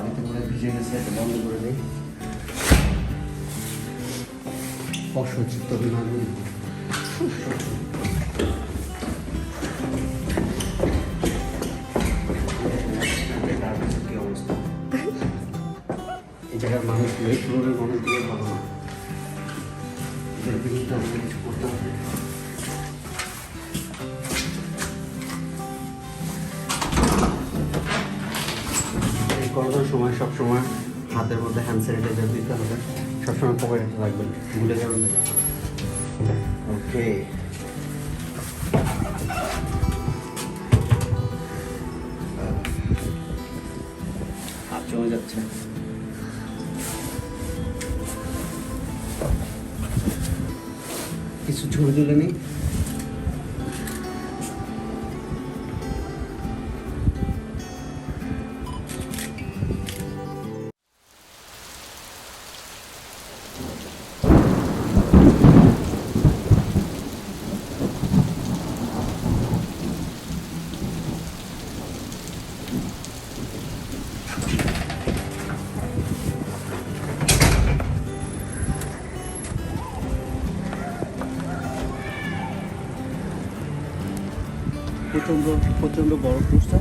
পানিতে মনে হয় ভিজে গেছে, এটা বন্ধ করে দিই। অসহ্যিত বিমান কি অবস্থা, এই জায়গার মানুষ এই ফ্লোরের মানুষগুলো ভালো না, এদের বিরুদ্ধে আমাকে কিছু করতে হবে। এই করোনার সময় সবসময় হাতের মধ্যে হ্যান্ড স্যানিটাইজার দিতে হবে, সবসময় পকেটে রাখবেন, ভুলে যাবেন না। ওকে, হাত জমে যাচ্ছে। কিছু ঝুড়ে তুলে নিই। প্রচণ্ড প্রচণ্ড বরফ পড়ছে।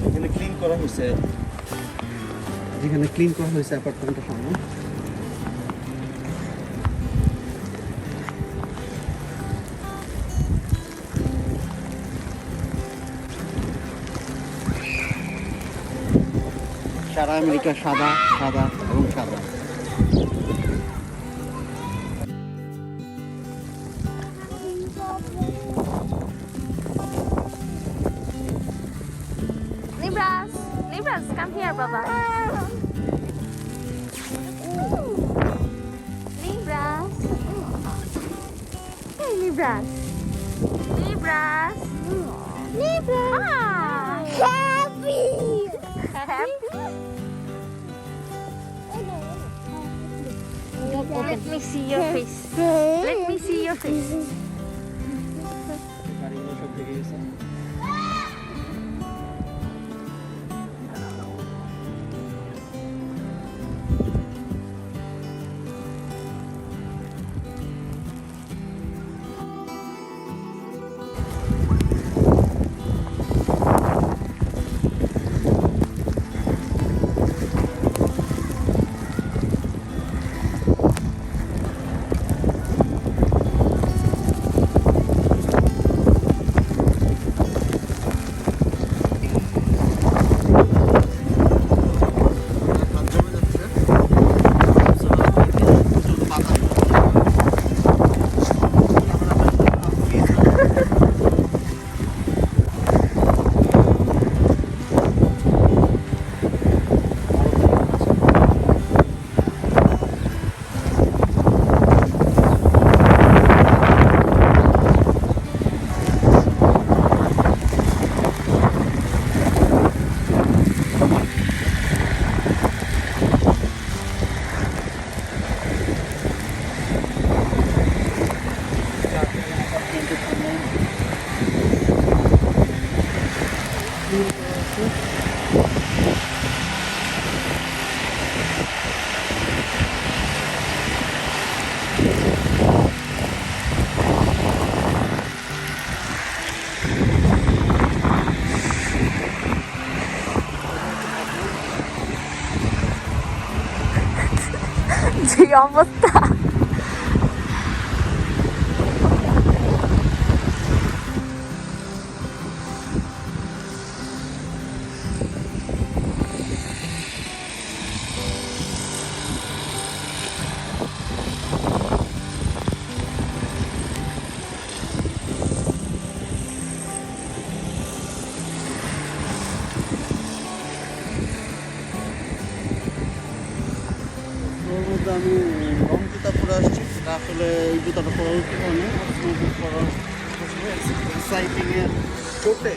এখানে ক্লিন করা হয়েছে, যেখানে ক্লিন করা হয়েছে অ্যাপার্টমেন্টের সামনে। সারা আমেরিকা সাদা সাদা এবং সাদা। Libras, come here, Baba. Libras. Hey, Libras. Libras. Libras. Ah. Happy. Happy. Let me see your face. Let me see your face. যে অবস্থা, আমি রং জুতা পরে আসছি, সেটা আসলে এই জুতাটা পরা উচিত হয়নি, পরা এক্সাইটিংয়ের চোটে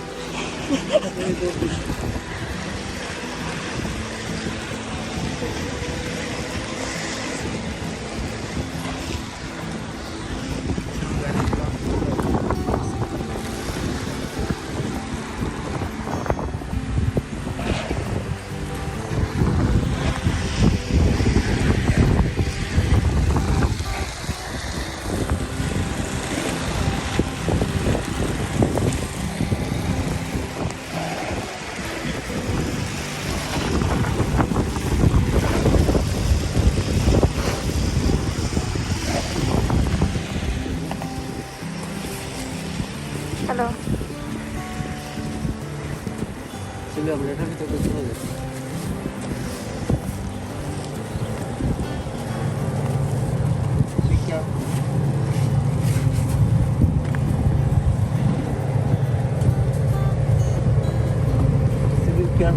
দাও। চলে আমরা এটার ভিতরে চলে যাই। क्या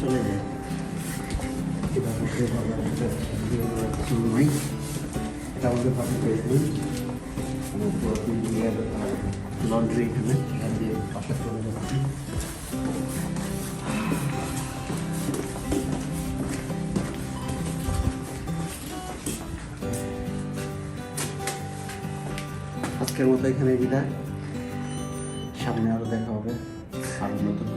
চলে যায় এটা আমাদের পাশে লন্ড্রি এখানে দিয়ে পাশে চলে যাচ্ছে। আজকের মতো এখানে বিদায়, সামনে আরো দেখা হবে আরো নতুন